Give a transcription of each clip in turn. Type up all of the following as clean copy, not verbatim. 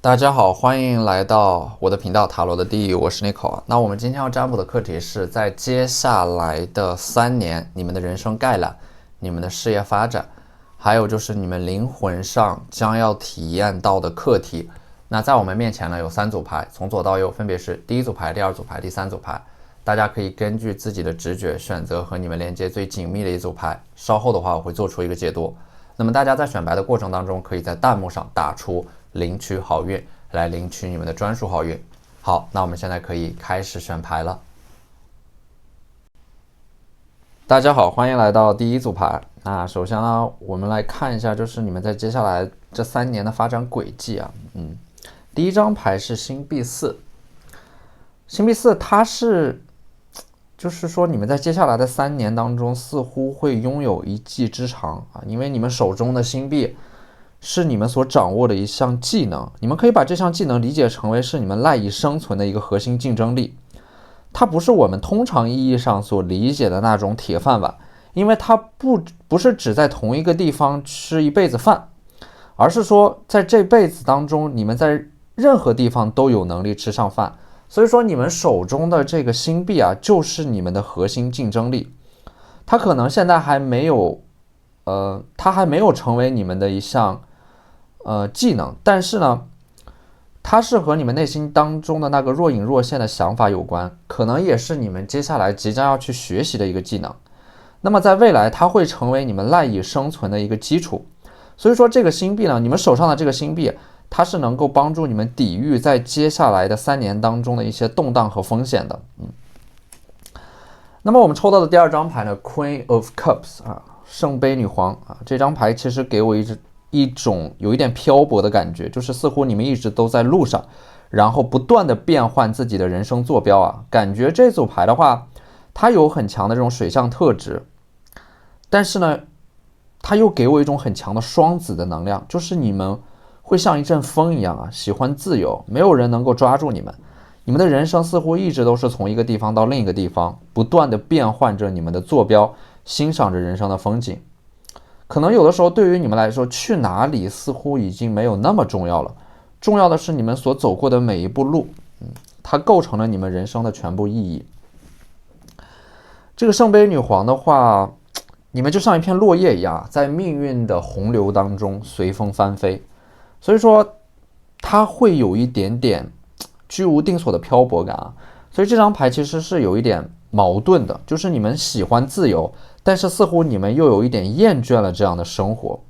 大家好，欢迎来到我的频道塔罗的地狱，我是 Nico。那我们今天要占卜的课题是在接下来的3年，你们的人生概览、你们的事业发展，还有就是你们灵魂上将要体验到的课题。那在我们面前呢，有3组牌，从左到右分别是第一组牌、第二组牌、第3组牌。大家可以根据自己的直觉选择和你们连接最紧密的一组牌。稍后的话，我会做出一个解读。那么大家在选牌的过程当中，可以在弹幕上打出领取好运，来领取你们的专属好运。好，那我们现在可以开始选牌了。大家好，欢迎来到第一组牌。那首先呢，我们来看一下，就是你们在接下来这3年的发展轨迹啊。第一张牌是星币4，星币4它是，就是说你们在接下来的3年当中，似乎会拥有一技之长啊，因为你们手中的星币是你们所掌握的一项技能，你们可以把这项技能理解成为是你们赖以生存的一个核心竞争力。它不是我们通常意义上所理解的那种铁饭碗，因为它不是只在同一个地方吃一辈子饭，而是说在这辈子当中，你们在任何地方都有能力吃上饭。所以说你们手中的这个星币啊，就是你们的核心竞争力。它可能现在还没有它还没有成为你们的一项技能，但是呢，它是和你们内心当中的那个若隐若现的想法有关，可能也是你们接下来即将要去学习的一个技能。那么在未来，它会成为你们赖以生存的一个基础。所以说这个星币呢，你们手上的这个星币，它是能够帮助你们抵御在接下来的3年当中的一些动荡和风险的。那么我们抽到的第二张牌呢 ，Queen of Cups 啊，圣杯女皇啊，这张牌其实给我一种有一点漂泊的感觉，就是似乎你们一直都在路上，然后不断的变换自己的人生坐标啊。感觉这组牌的话，它有很强的这种水象特质，但是呢，它又给我一种很强的双子的能量，就是你们会像一阵风一样啊，喜欢自由，没有人能够抓住你们。你们的人生似乎一直都是从一个地方到另一个地方，不断的变换着你们的坐标，欣赏着人生的风景。可能有的时候对于你们来说，去哪里似乎已经没有那么重要了，重要的是你们所走过的每一步路，它构成了你们人生的全部意义。这个圣杯女皇的话，你们就像一片落叶一样，在命运的洪流当中随风翻飞，所以说它会有一点点居无定所的漂泊感啊。所以这张牌其实是有一点矛盾的，就是你们喜欢自由，但是似乎你们又有一点厌倦了这样的生活。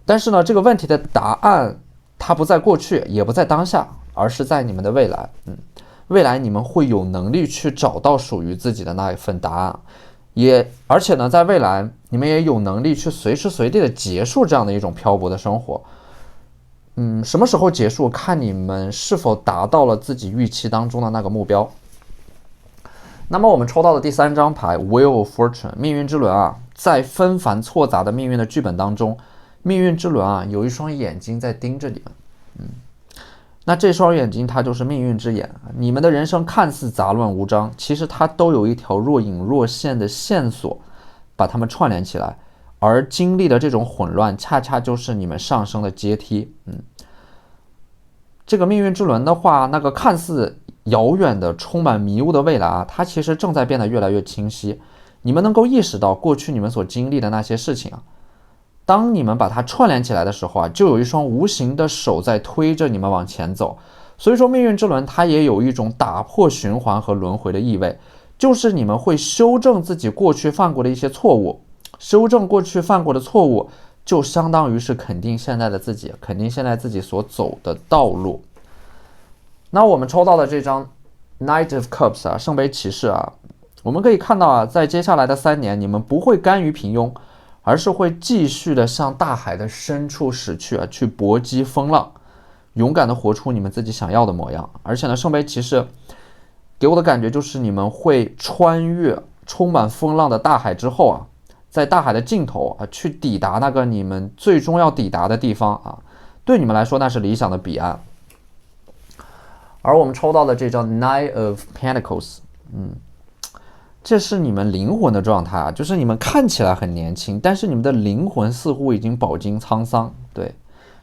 但是呢，这个问题的答案它不在过去，也不在当下，而是在你们的未来。未来你们会有能力去找到属于自己的那一份答案，而且呢，在未来你们也有能力去随时随地的结束这样的一种漂泊的生活。什么时候结束，看你们是否达到了自己预期当中的那个目标。那么我们抽到的第3张牌 Wheel of Fortune 命运之轮啊，在纷繁错杂的命运的剧本当中，命运之轮啊有一双眼睛在盯着你们。那这双眼睛它就是命运之眼，你们的人生看似杂乱无章，其实它都有一条若隐若现的线索把它们串联起来，而经历的这种混乱恰恰就是你们上升的阶梯。这个命运之轮的话，那个看似遥远的充满迷雾的未来啊，它其实正在变得越来越清晰。你们能够意识到过去你们所经历的那些事情啊，当你们把它串联起来的时候啊，就有一双无形的手在推着你们往前走。所以说命运之轮它也有一种打破循环和轮回的意味，就是你们会修正自己过去犯过的一些错误，修正过去犯过的错误就相当于是肯定现在的自己，肯定现在自己所走的道路。那我们抽到的这张 Knight of Cups 啊，圣杯骑士啊，我们可以看到啊，在接下来的3年，你们不会甘于平庸，而是会继续的向大海的深处驶去啊，去搏击风浪，勇敢的活出你们自己想要的模样。而且呢，圣杯骑士给我的感觉就是你们会穿越充满风浪的大海之后啊，在大海的尽头啊，去抵达那个你们最终要抵达的地方啊，对你们来说那是理想的彼岸。而我们抽到的这张 Nine of Pentacles，这是你们灵魂的状态啊，就是你们看起来很年轻，但是你们的灵魂似乎已经饱经沧桑。对，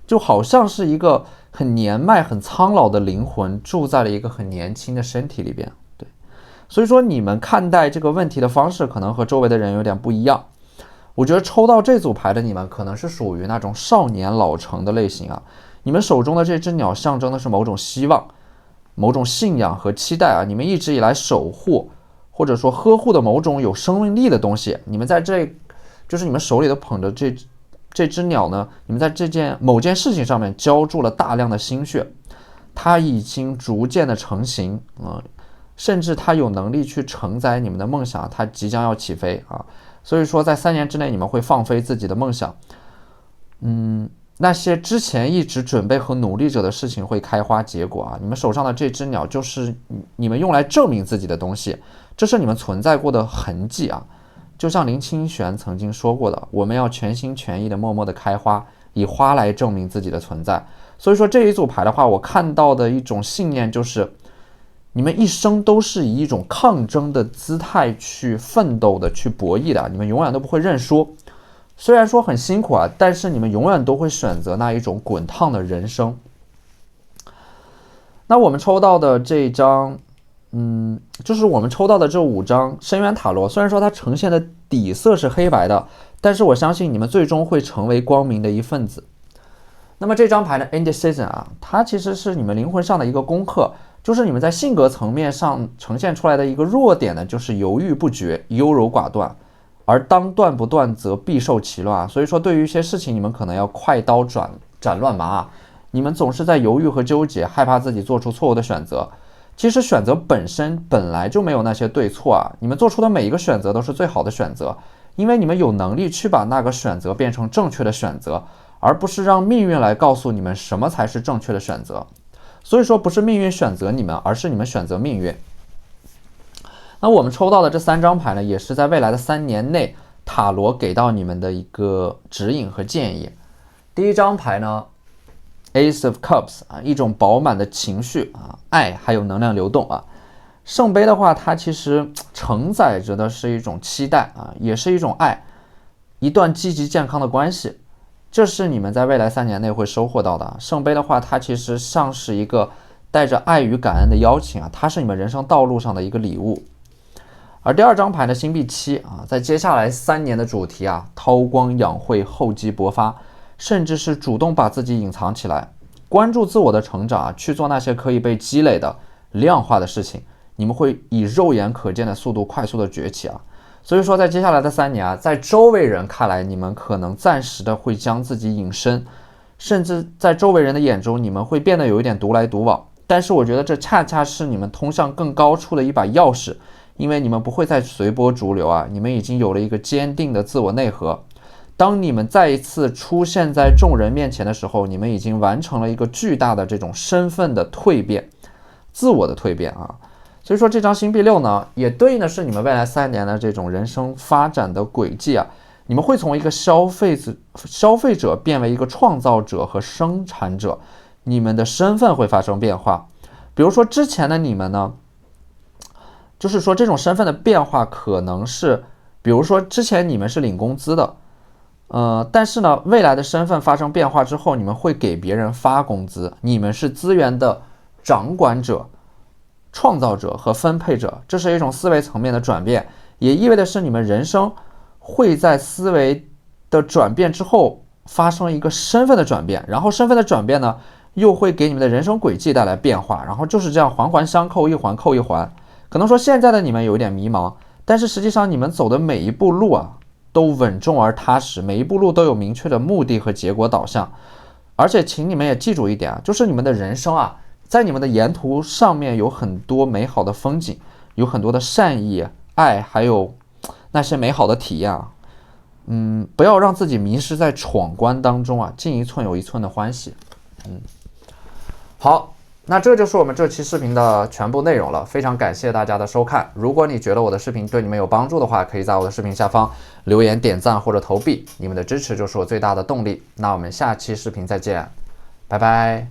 就好像是一个很年迈、很苍老的灵魂住在了一个很年轻的身体里边。对，所以说你们看待这个问题的方式可能和周围的人有点不一样。我觉得抽到这组牌的你们可能是属于那种少年老成的类型啊。你们手中的这只鸟象征的是某种希望、某种信仰和期待啊。你们一直以来守护或者说呵护的某种有生命力的东西，你们在就是你们手里头捧着这只鸟呢，你们在某件事情上面浇筑了大量的心血，它已经逐渐的成型甚至它有能力去承载你们的梦想，它即将要起飞啊。所以说在3年之内你们会放飞自己的梦想，那些之前一直准备和努力者的事情会开花结果啊。你们手上的这只鸟就是你们用来证明自己的东西，这是你们存在过的痕迹啊。就像林清玄曾经说过的，我们要全心全意的默默的开花，以花来证明自己的存在。所以说这一组牌的话，我看到的一种信念就是你们一生都是以一种抗争的姿态去奋斗的，去博弈的，你们永远都不会认输。虽然说很辛苦啊，但是你们永远都会选择那一种滚烫的人生。那我们抽到的这一张就是我们抽到的这5张深渊塔罗，虽然说它呈现的底色是黑白的，但是我相信你们最终会成为光明的一份子。那么这张牌的 Indecision 啊，它其实是你们灵魂上的一个功课，就是你们在性格层面上呈现出来的一个弱点呢，就是犹豫不决、优柔寡断，而当断不断则必受其乱。所以说对于一些事情你们可能要快刀斩乱麻你们总是在犹豫和纠结，害怕自己做出错误的选择。其实选择本身本来就没有那些对错啊，你们做出的每一个选择都是最好的选择，因为你们有能力去把那个选择变成正确的选择，而不是让命运来告诉你们什么才是正确的选择。所以说不是命运选择你们，而是你们选择命运。那我们抽到的这3张牌呢，也是在未来的3年内塔罗给到你们的一个指引和建议。第一张牌呢Ace of Cups 一种饱满的情绪爱还有能量流动圣杯的话，它其实承载着的是一种期待也是一种爱，一段积极健康的关系，这是你们在未来3年内会收获到的。圣杯的话，它其实像是一个带着爱与感恩的邀请它是你们人生道路上的一个礼物。而第2张牌的星币7在接下来3年的主题韬光养晦、厚积薄发，甚至是主动把自己隐藏起来，关注自我的成长去做那些可以被积累的量化的事情，你们会以肉眼可见的速度快速的崛起所以说在接下来的3年在周围人看来，你们可能暂时的会将自己隐身，甚至在周围人的眼中你们会变得有一点独来独往，但是我觉得这恰恰是你们通向更高处的一把钥匙，因为你们不会再随波逐流你们已经有了一个坚定的自我内核。当你们再一次出现在众人面前的时候，你们已经完成了一个巨大的这种身份的蜕变，自我的蜕变所以说这张星币6呢，也对应的是你们未来3年的这种人生发展的轨迹你们会从一个消费者变为一个创造者和生产者，你们的身份会发生变化。比如说之前的你们呢，就是说这种身份的变化可能是，比如说之前你们是领工资的但是呢，未来的身份发生变化之后，你们会给别人发工资，你们是资源的掌管者、创造者和分配者，这是一种思维层面的转变，也意味的是你们人生会在思维的转变之后发生一个身份的转变，然后身份的转变呢，又会给你们的人生轨迹带来变化，然后就是这样环环相扣，一环扣一环。可能说现在的你们有一点迷茫，但是实际上你们走的每一步路都稳重而踏实，每一步路都有明确的目的和结果导向。而且请你们也记住一点就是你们的人生在你们的沿途上面有很多美好的风景，有很多的善意、爱，还有那些美好的体验不要让自己迷失在闯关当中进一寸有一寸的欢喜。好，那这就是我们这期视频的全部内容了，非常感谢大家的收看。如果你觉得我的视频对你们有帮助的话，可以在我的视频下方留言、点赞或者投币，你们的支持就是我最大的动力。那我们下期视频再见，拜拜。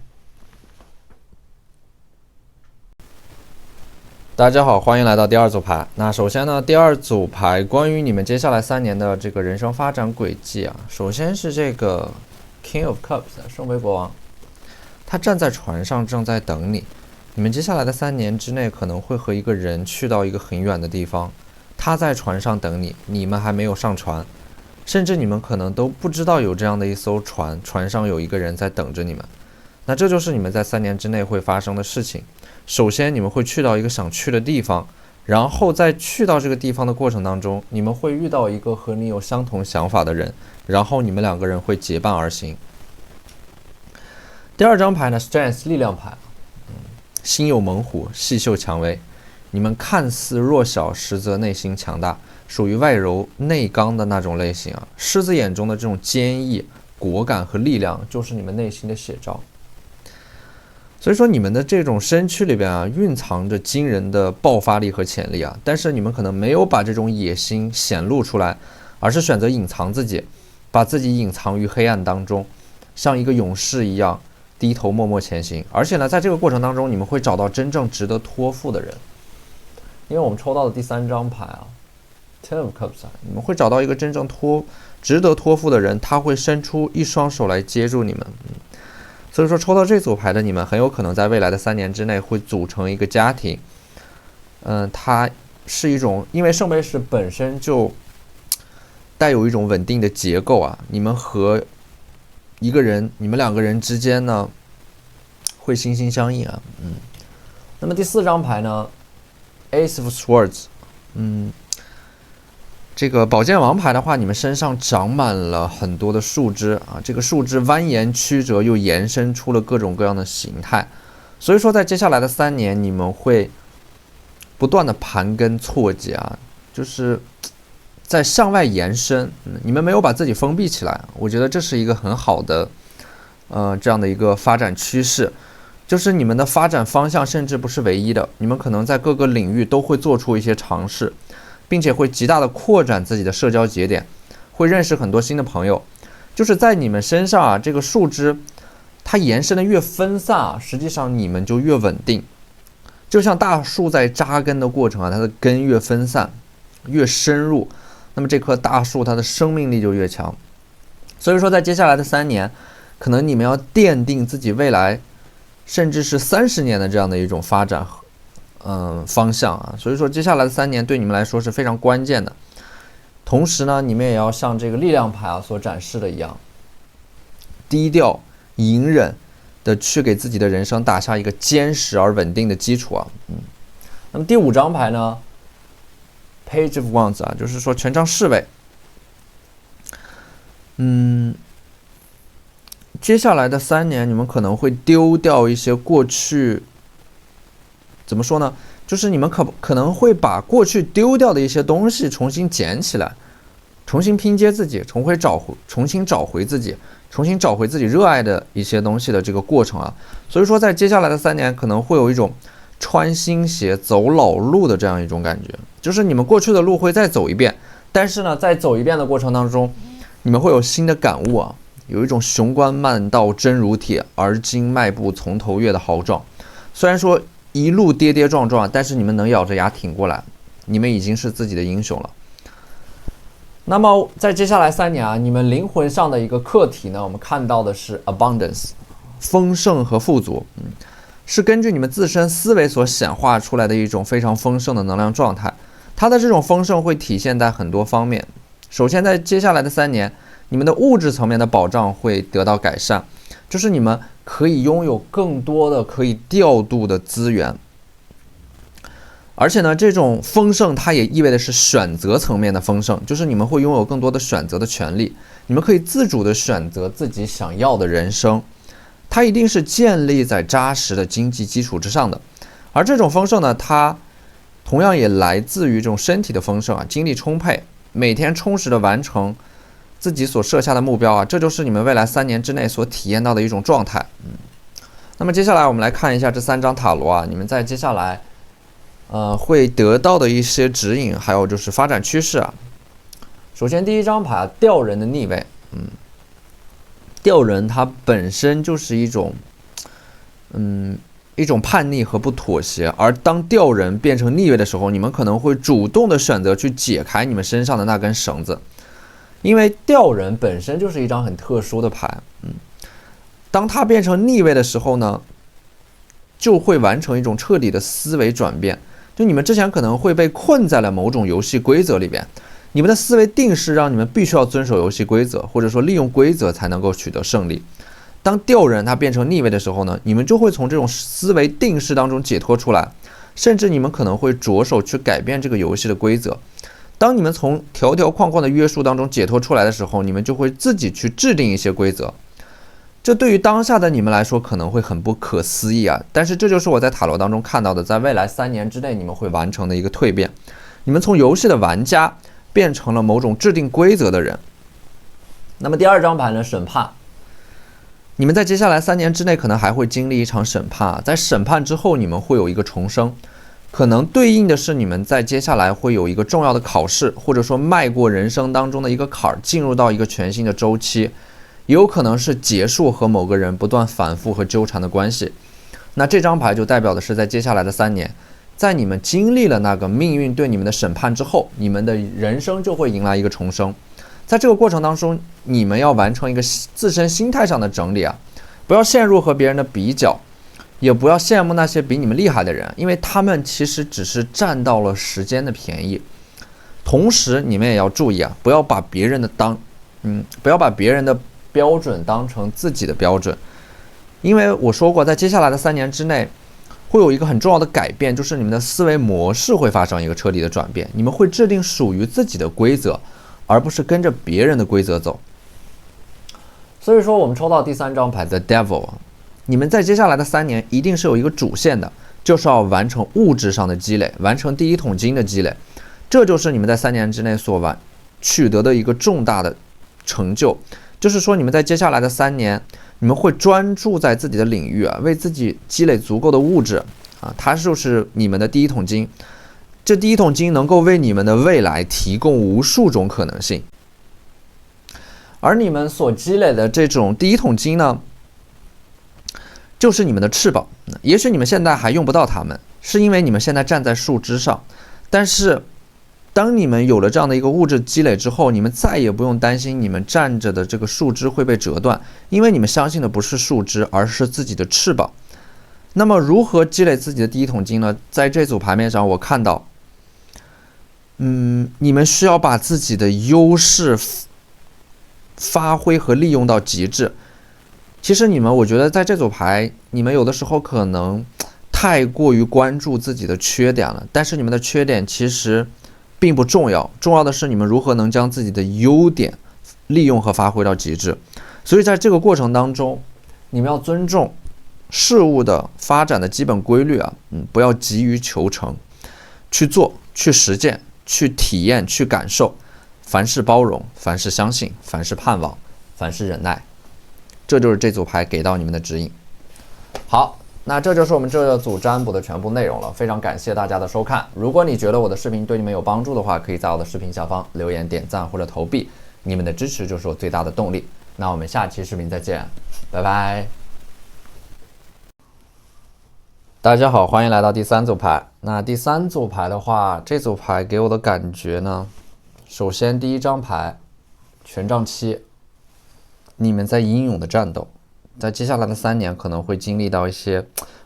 大家好，欢迎来到第2组牌。那首先呢，第2组牌关于你们接下来3年的这个人生发展轨迹首先是这个 King of Cups， 圣杯国王，他站在船上正在等你。你们接下来的3年之内可能会和一个人去到一个很远的地方，他在船上等你，你们还没有上船，甚至你们可能都不知道有这样的一艘船，船上有一个人在等着你们。那这就是你们在3年之内会发生的事情。首先你们会去到一个想去的地方，然后在去到这个地方的过程当中，你们会遇到一个和你有相同想法的人，然后你们2个人会结伴而行。第2张牌呢 Strength 力量牌，心有猛虎，细嗅蔷薇。你们看似弱小，实则内心强大，属于外柔内刚的那种类型啊。狮子眼中的这种坚毅、果敢和力量，就是你们内心的写照。所以说你们的这种身躯里边啊，蕴藏着惊人的爆发力和潜力啊，但是你们可能没有把这种野心显露出来，而是选择隐藏自己，把自己隐藏于黑暗当中，像一个勇士一样低头默默前行。而且呢，在这个过程当中，你们会找到真正值得托付的人。因为我们抽到的第3张牌啊 Ten of Cups， 你们会找到一个真正值得托付的人，他会伸出一双手来接住你们。所以说抽到这组牌的你们很有可能在未来的3年之内会组成一个家庭。它是一种，因为圣杯十本身就带有一种稳定的结构啊，你们和一个人，你们2个人之间呢会心心相印啊。那么第4张牌呢 Ace of Swords， 这个宝剑王牌的话，你们身上长满了很多的树枝啊，这个树枝蜿蜒曲折，又延伸出了各种各样的形态。所以说在接下来的3年，你们会不断的盘根错节啊，就是在向外延伸。你们没有把自己封闭起来，我觉得这是一个很好的这样的一个发展趋势。就是你们的发展方向甚至不是唯一的，你们可能在各个领域都会做出一些尝试，并且会极大的扩展自己的社交节点，会认识很多新的朋友。就是在你们身上啊，这个树枝它延伸的越分散啊，实际上你们就越稳定。就像大树在扎根的过程啊，它的根越分散越深入，那么这棵大树它的生命力就越强。所以说在接下来的3年，可能你们要奠定自己未来甚至是30年的这样的一种发展方向啊。所以说接下来的3年对你们来说是非常关键的。同时呢，你们也要像这个力量牌啊所展示的一样，低调隐忍的去给自己的人生打下一个坚实而稳定的基础啊。那么第5张牌呢 Page of Wands 啊，就是说权杖侍卫。接下来的3年，你们可能会丢掉一些过去，怎么说呢？就是你们可能会把过去丢掉的一些东西重新捡起来，重新拼接自己，重新找回自己，重新找回自己热爱的一些东西的这个过程啊。所以说，在接下来的3年，可能会有一种穿新鞋走老路的这样一种感觉，就是你们过去的路会再走一遍，但是呢，在走一遍的过程当中，你们会有新的感悟啊。有一种雄关漫道真如铁，而今迈步从头越的豪壮。虽然说一路跌跌撞撞，但是你们能咬着牙挺过来，你们已经是自己的英雄了。那么在接下来3年啊，你们灵魂上的一个课题呢，我们看到的是 abundance， 丰盛和富足，是根据你们自身思维所显化出来的一种非常丰盛的能量状态。它的这种丰盛会体现在很多方面。首先，在接下来的3年，你们的物质层面的保障会得到改善，就是你们可以拥有更多的可以调度的资源。而且呢，这种丰盛它也意味的是选择层面的丰盛，就是你们会拥有更多的选择的权利，你们可以自主的选择自己想要的人生，它一定是建立在扎实的经济基础之上的。而这种丰盛呢，它同样也来自于这种身体的丰盛啊，精力充沛，每天充实的完成自己所设下的目标啊，这就是你们未来3年之内所体验到的一种状态。那么接下来我们来看一下这3张塔罗啊，你们在接下来会得到的一些指引，还有就是发展趋势啊。首先第1张牌吊人的逆位，吊人它本身就是一种叛逆和不妥协，而当吊人变成逆位的时候，你们可能会主动的选择去解开你们身上的那根绳子。因为吊人本身就是一张很特殊的牌，当它变成逆位的时候呢，就会完成一种彻底的思维转变。就你们之前可能会被困在了某种游戏规则里边，你们的思维定式让你们必须要遵守游戏规则，或者说利用规则才能够取得胜利。当吊人它变成逆位的时候呢，你们就会从这种思维定式当中解脱出来，甚至你们可能会着手去改变这个游戏的规则。当你们从条条框框的约束当中解脱出来的时候，你们就会自己去制定一些规则。这对于当下的你们来说可能会很不可思议啊，但是这就是我在塔罗当中看到的，在未来3年之内你们会完成的一个蜕变。你们从游戏的玩家变成了某种制定规则的人。那么第2张牌呢，审判。你们在接下来3年之内可能还会经历一场审判，在审判之后你们会有一个重生，可能对应的是你们在接下来会有一个重要的考试，或者说迈过人生当中的一个坎儿，进入到一个全新的周期。也有可能是结束和某个人不断反复和纠缠的关系。那这张牌就代表的是在接下来的3年，在你们经历了那个命运对你们的审判之后，你们的人生就会迎来一个重生。在这个过程当中，你们要完成一个自身心态上的整理啊，不要陷入和别人的比较，也不要羡慕那些比你们厉害的人，因为他们其实只是占到了时间的便宜。同时你们也要注意啊，不要把别人的标准当成自己的标准。因为我说过，在接下来的3年之内会有一个很重要的改变，就是你们的思维模式会发生一个彻底的转变，你们会制定属于自己的规则，而不是跟着别人的规则走。所以说我们抽到第3张牌 The Devil， 你们在接下来的3年一定是有一个主线的，就是要完成物质上的积累，完成第1桶金的积累，这就是你们在3年之内所取得的一个重大的成就。就是说你们在接下来的3年，你们会专注在自己的领域啊，为自己积累足够的物质啊，它就是你们的第1桶金。这第1桶金能够为你们的未来提供无数种可能性。而你们所积累的这种第1桶金呢，就是你们的翅膀。也许你们现在还用不到它们，是因为你们现在站在树枝上，但是当你们有了这样的一个物质积累之后，你们再也不用担心你们站着的这个树枝会被折断，因为你们相信的不是树枝，而是自己的翅膀。那么如何积累自己的第1桶金呢？在这组牌面上我看到你们需要把自己的优势发挥和利用到极致。其实我觉得在这组牌，你们有的时候可能太过于关注自己的缺点了，但是你们的缺点其实并不重要，重要的是你们如何能将自己的优点利用和发挥到极致。所以在这个过程当中，你们要尊重事物的发展的基本规律啊，不要急于求成，去做，去实践，去体验，去感受，凡事包容，凡事相信，凡事盼望，凡事忍耐。这就是这组牌给到你们的指引。好，那这就是我们这组占卜的全部内容了，非常感谢大家的收看。如果你觉得我的视频对你们有帮助的话，可以在我的视频下方留言、点赞或者投币，你们的支持就是我最大的动力。那我们下期视频再见，拜拜。大家好，欢迎来到第3组牌。那第3组牌的话，这组牌给我的感觉呢，首先第1张牌权杖7，你们在英勇的战斗，在接下来的3年可能会经历到一些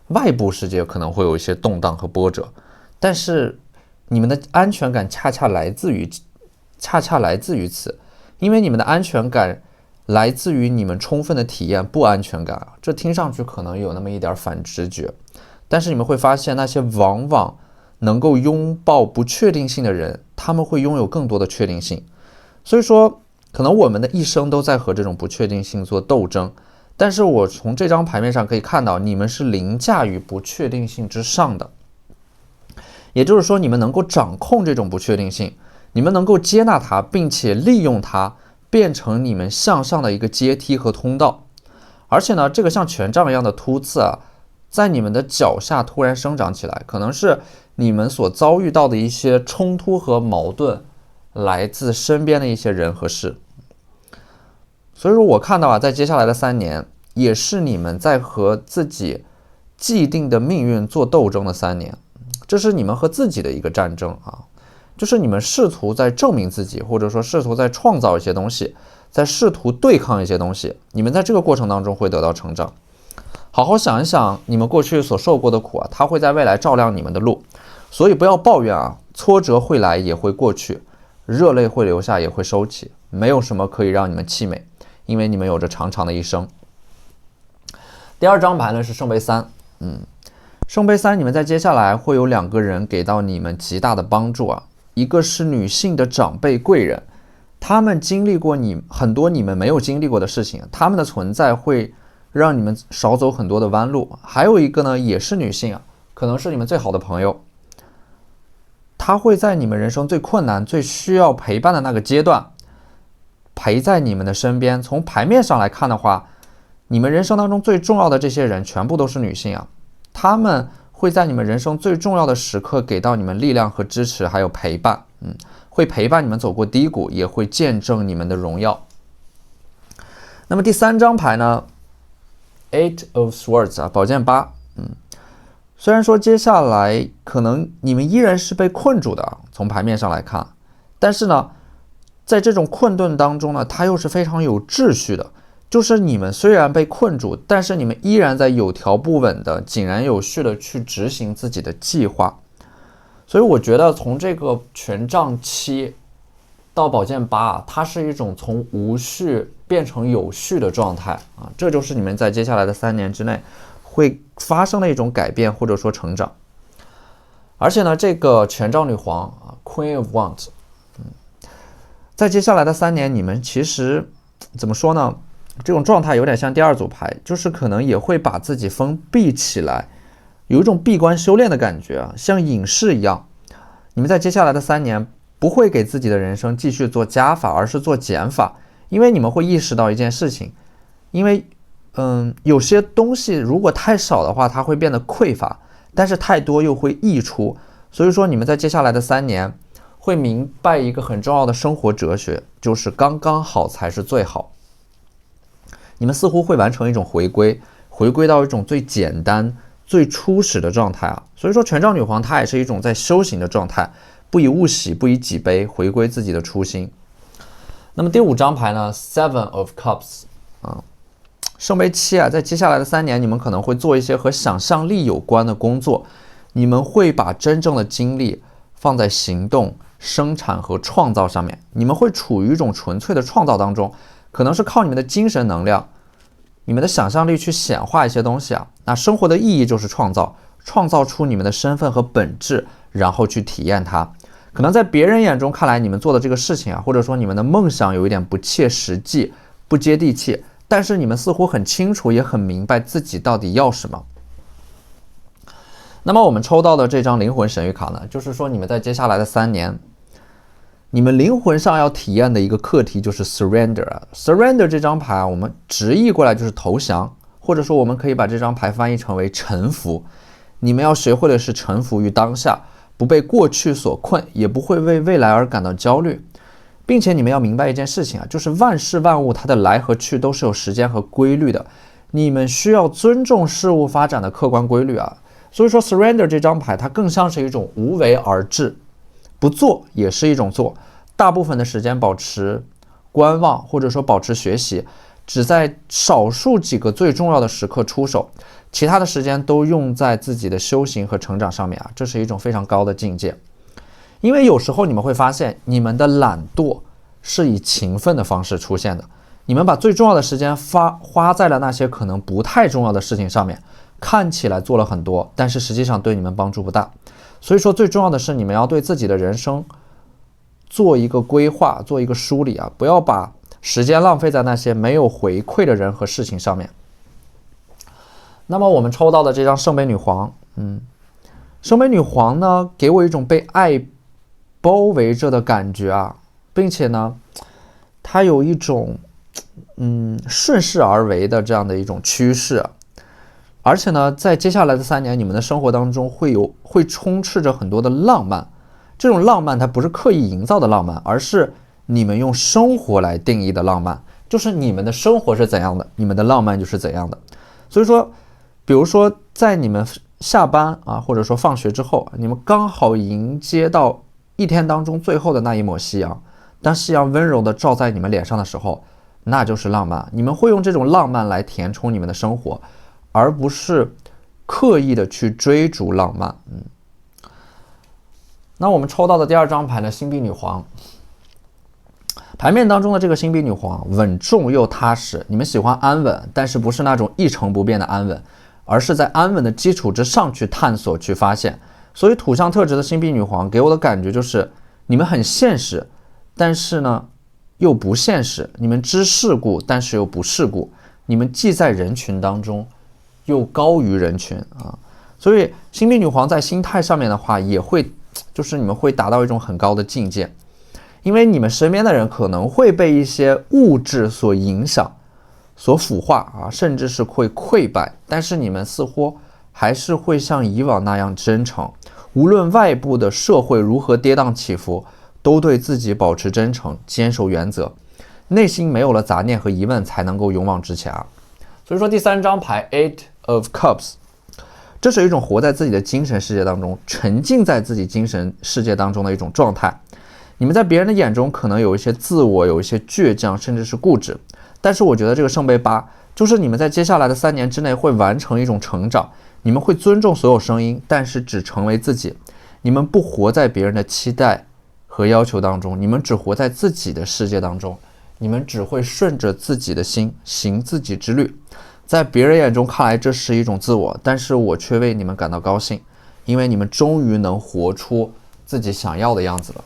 外部世界可能会有一些动荡和波折，但是你们的安全感恰恰来自于此，因为你们的安全感来自于你们充分的体验不安全感。这听上去可能有那么一点反直觉，但是你们会发现那些往往能够拥抱不确定性的人，他们会拥有更多的确定性。所以说可能我们的一生都在和这种不确定性做斗争，但是我从这张牌面上可以看到，你们是凌驾于不确定性之上的。也就是说，你们能够掌控这种不确定性，你们能够接纳它，并且利用它变成你们向上的一个阶梯和通道。而且呢，这个像权杖一样的突刺啊，在你们的脚下突然生长起来，可能是你们所遭遇到的一些冲突和矛盾，来自身边的一些人和事。所以说我看到啊，在接下来的3年，也是你们在和自己既定的命运做斗争的3年，这是你们和自己的一个战争啊。就是你们试图在证明自己，或者说试图在创造一些东西，在试图对抗一些东西，你们在这个过程当中会得到成长。好好想一想你们过去所受过的苦啊，它会在未来照亮你们的路，所以不要抱怨啊，挫折会来也会过去，热泪会流下也会收起，没有什么可以让你们气馁，因为你们有着长长的一生。第二张牌呢是圣杯三，圣杯三，你们在接下来会有2个人给到你们极大的帮助啊，一个是女性的长辈贵人，他们经历过很多你们没有经历过的事情，他们的存在会让你们少走很多的弯路。还有一个呢也是女性啊，可能是你们最好的朋友，她会在你们人生最困难最需要陪伴的那个阶段陪在你们的身边。从牌面上来看的话，你们人生当中最重要的这些人全部都是女性啊，她们会在你们人生最重要的时刻给到你们力量和支持，还有陪伴，会陪伴你们走过低谷，也会见证你们的荣耀。那么第3张牌呢 Eight of Swords 啊，宝剑8，虽然说接下来可能你们依然是被困住的，从牌面上来看，但是呢，在这种困顿当中呢，它又是非常有秩序的，就是你们虽然被困住，但是你们依然在有条不紊的、井然有序的去执行自己的计划。所以我觉得从这个权杖7到宝剑8啊，它是一种从无序变成有序的状态啊，这就是你们在接下来的3年之内会发生的一种改变或者说成长。而且呢，这个权杖女皇啊 Queen of Wands，在接下来的3年，你们其实怎么说呢？这种状态有点像第2组牌，就是可能也会把自己封闭起来，有一种闭关修炼的感觉啊，像隐士一样。你们在接下来的3年不会给自己的人生继续做加法，而是做减法，因为你们会意识到一件事情，因为有些东西如果太少的话，它会变得匮乏，但是太多又会溢出。所以说你们在接下来的3年会明白一个很重要的生活哲学，就是刚刚好才是最好。你们似乎会完成一种回归到一种最简单最初始的状态啊。所以说权杖女皇她也是一种在修行的状态，不以物喜，不以己悲，回归自己的初心。那么第5张牌呢 Seven of Cups 圣杯7啊，在接下来的3年，你们可能会做一些和想象力有关的工作，你们会把真正的精力放在行动、生产和创造上面，你们会处于一种纯粹的创造当中，可能是靠你们的精神能量、你们的想象力去显化一些东西啊。那生活的意义就是创造出你们的身份和本质，然后去体验它。可能在别人眼中看来，你们做的这个事情啊，或者说你们的梦想有一点不切实际、不接地气，但是你们似乎很清楚，也很明白自己到底要什么。那么我们抽到的这张灵魂神谕卡呢，就是说你们在接下来的3年，你们灵魂上要体验的一个课题就是 surrender 啊。surrender 这张牌我们直译过来就是投降，或者说我们可以把这张牌翻译成为臣服。你们要学会的是臣服于当下，不被过去所困，也不会为未来而感到焦虑，并且你们要明白一件事情啊，就是万事万物它的来和去都是有时间和规律的，你们需要尊重事物发展的客观规律啊。所以说 surrender 这张牌它更像是一种无为而治，不做也是一种做，大部分的时间保持观望，或者说保持学习，只在少数几个最重要的时刻出手，其他的时间都用在自己的修行和成长上面啊，这是一种非常高的境界。因为有时候你们会发现，你们的懒惰是以勤奋的方式出现的，你们把最重要的时间花在了那些可能不太重要的事情上面，看起来做了很多，但是实际上对你们帮助不大。所以说最重要的是你们要对自己的人生做一个规划，做一个梳理啊，不要把时间浪费在那些没有回馈的人和事情上面。那么我们抽到的这张圣杯女皇，圣杯女皇呢，给我一种被爱包围着的感觉啊，并且呢，它有一种顺势而为的这样的一种趋势。而且呢，在接下来的3年，你们的生活当中会充斥着很多的浪漫。这种浪漫它不是刻意营造的浪漫，而是你们用生活来定义的浪漫，就是你们的生活是怎样的，你们的浪漫就是怎样的。所以说，比如说在你们下班啊，或者说放学之后，你们刚好迎接到一天当中最后的那一抹夕阳。当夕阳温柔地照在你们脸上的时候，那就是浪漫。你们会用这种浪漫来填充你们的生活，而不是刻意的去追逐浪漫。那我们抽到的第2张牌呢，星币女皇。牌面当中的这个星币女皇稳重又踏实，你们喜欢安稳，但是不是那种一成不变的安稳，而是在安稳的基础之上去探索去发现。所以土象特质的星币女皇给我的感觉就是你们很现实，但是呢又不现实，你们知世故但是又不世故，你们既在人群当中又高于人群啊。所以星币女皇在心态上面的话也会就是你们会达到一种很高的境界，因为你们身边的人可能会被一些物质所影响所腐化啊，甚至是会溃败，但是你们似乎还是会像以往那样真诚，无论外部的社会如何跌宕起伏，都对自己保持真诚，坚守原则，内心没有了杂念和疑问，才能够勇往直前啊。所以说第3张牌 Eight of Cups， 这是一种活在自己的精神世界当中，沉浸在自己精神世界当中的一种状态。你们在别人的眼中可能有一些自我，有一些倔强，甚至是固执，但是我觉得这个圣杯8就是你们在接下来的3年之内会完成一种成长，你们会尊重所有声音，但是只成为自己。你们不活在别人的期待和要求当中，你们只活在自己的世界当中，你们只会顺着自己的心行自己之律。在别人眼中看来这是一种自我，但是我却为你们感到高兴，因为你们终于能活出自己想要的样子了。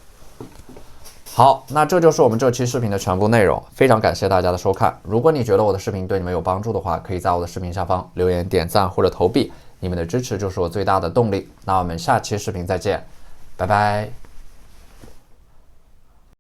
好，那这就是我们这期视频的全部内容，非常感谢大家的收看。如果你觉得我的视频对你们有帮助的话，可以在我的视频下方留言、点赞或者投币，你们的支持就是我最大的动力。那我们下期视频再见，拜拜。